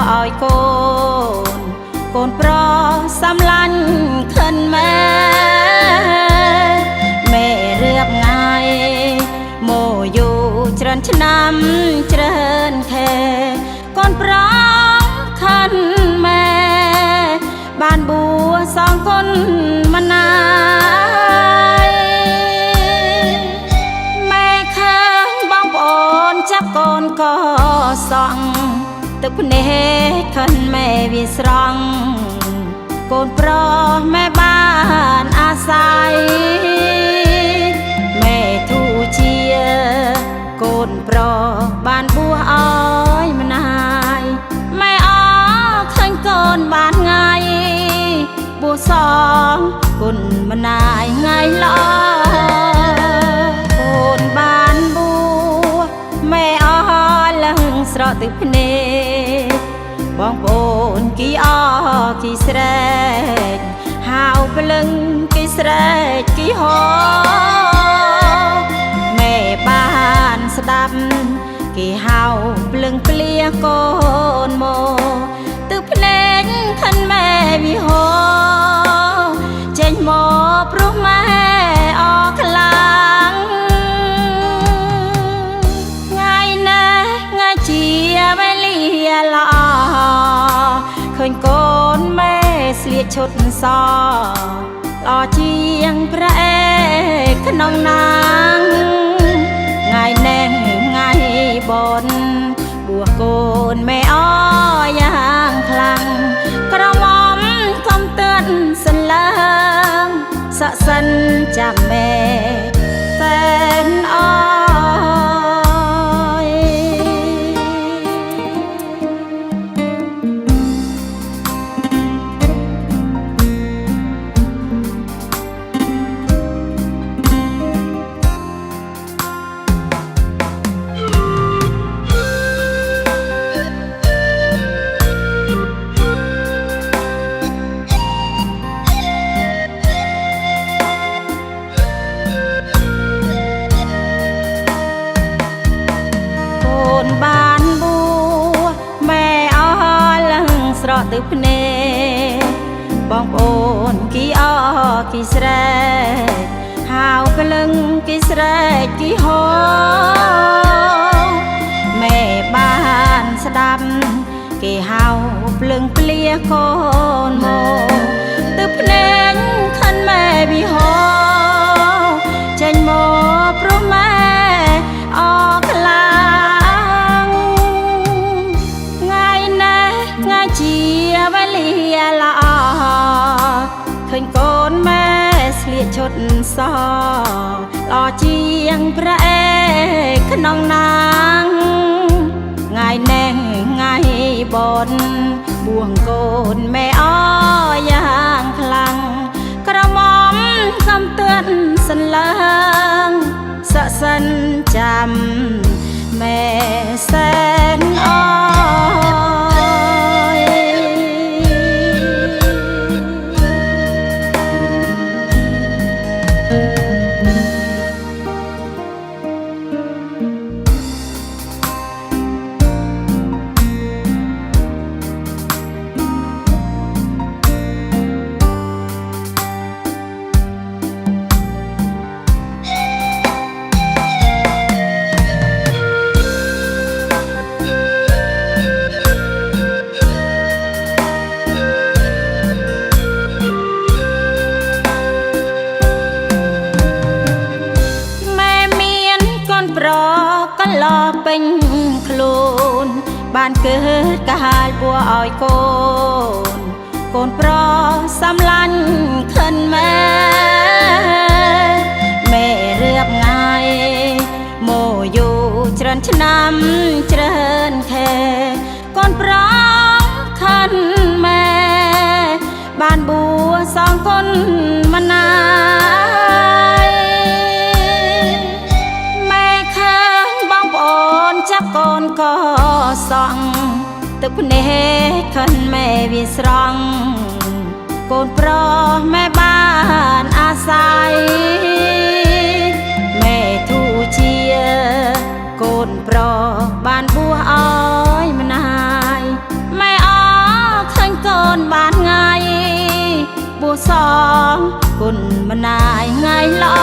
ឲ្យកូនប្រសំឡាញ់ខិនម៉ែរៀបងាយមកយូរច្រើនឆ្នាំច្រើនខែកូនប្រខិនម៉ែបានបួសងគុណមណាយម៉ែឃើញបងប្អូនចាប់កូនក៏សងទឹកភ្នែកខិនម៉ែវាស្រង់កូនប្រុសម៉ែបានអាស្រ័យម៉ែធូជាកូនប្រុសបានបួសឲ្យម្នាយម៉ែអរឃើញកូនបានថ្ងៃបួសសងគុណម្នាយថ្ងៃល្អកូនបានបួសម៉ែអរឡើងស្រក់ទឹកភ្នែកបងប្អូនគីអគីស្រែកហៅភ្លឹងគីស្រែកគីហោម៉ែបានស្ដាប់គេហៅភ្លឹងភ្លៀកូនមកទឹកភ្នែកខិនម៉ែវិហោចេញមកព្រោះម៉ែអខ្លាំងថ្ងៃណាថ្ងៃជាវេលាល្អឃើញកូនម៉ែស្លៀកឈុតសល្អជាងព្រះអេក្នុងណាងថ្ងៃនេះថ្ងៃបុណ្យបួសកូនម៉ែអយ៉ាងខ្លាំងក្រមុំកុំទឿនសន្លឹងសក់សិនចាំម៉ែសែនអបានបួសម៉ែអរឡើងស្រក់ទឹកភ្នែកបងប្អូនគីអគីស្រែកហៅភ្លឹងគីស្រែកគីហោម៉ែបានស្ដាប់គេហៅភ្លឹងភ្លៀកូនមកទឹកភ្នែកខិនម៉ែវិហោចេញមកព្រោះម៉ែអខ្លាំងជាវេលាល្អឃើញកូនម៉ែស្លៀកឈុតសល្អជាងព្រះអេក្នុងណាងថ្ងៃនេះថ្ងៃបុណ្យបួសកូនម៉ែអយ៉ាងខ្លាំងក្រមុំកំទឿនសន្លឹងសក់សិនចាំម៉ែសែនអកន្លពេញខ្លួនបានកើតកាលបួសឲ្យកូនប្រុសសំឡាញ់ខិនម៉ែរៀបងាយមកយូរច្រើនឆ្នាំច្រើនខែកូនប្រុសខិនម៉ែបានបួសសងគុណមណាយចាប់កូនក៏សងទឹកភ្នែកខិនម៉ែវាស្រង់កូនប្រុសម៉ែបានអាស្រ័យម៉ែធូជាកូនប្រុសបានបួសឲ្យម្នាយម៉ែ សងគុណមិនណាយថ្ងៃល្អ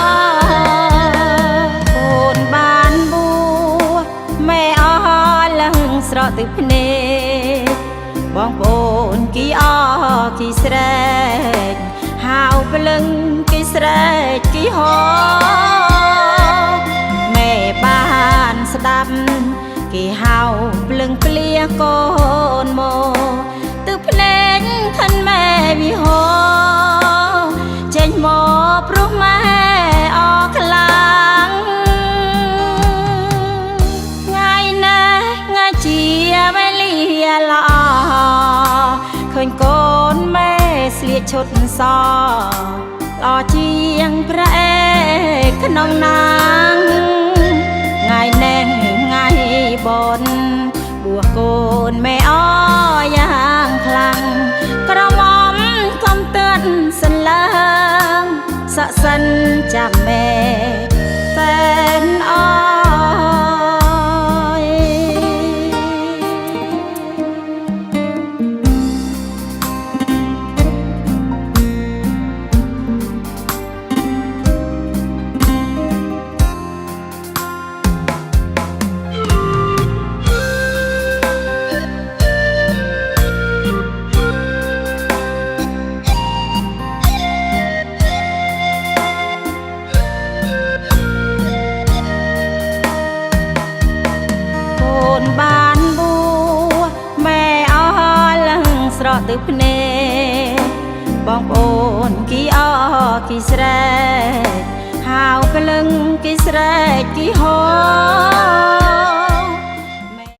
កូនបានបួមេអស់លឹងស្រក់ទឹកភ្នែកបងប្អូនគីអគីស្រែកហៅព្រលឹងគីស្រែកគីហោមេបានស្ដាប់គេហៅព្រលឹងព្លាកូនមកទឹកភ្នែកខិនម៉ែវិហោចេញមកព្រោះម៉ែអខ្លាំងថ្ងៃណាថ្ងៃជាវេលាល្អឃើញកូនម៉ែស្លៀកឈុតសល្អជាងព្រះเอกក្នុងណាងថ្ងៃនេះថ្ងៃបុណ្យបួសកូនម៉ែអយ៉ាងខ្លាំងក្រមុំកុំទឿនសន្លើងសក់សិនចាំម៉ែតែនអើយបានបួម៉ែអស់លឹងស្រក់ទឹកភ្នែកបងប្អូនគីអគីស្រែកហៅព្រលឹងគីស្រែកគីហោ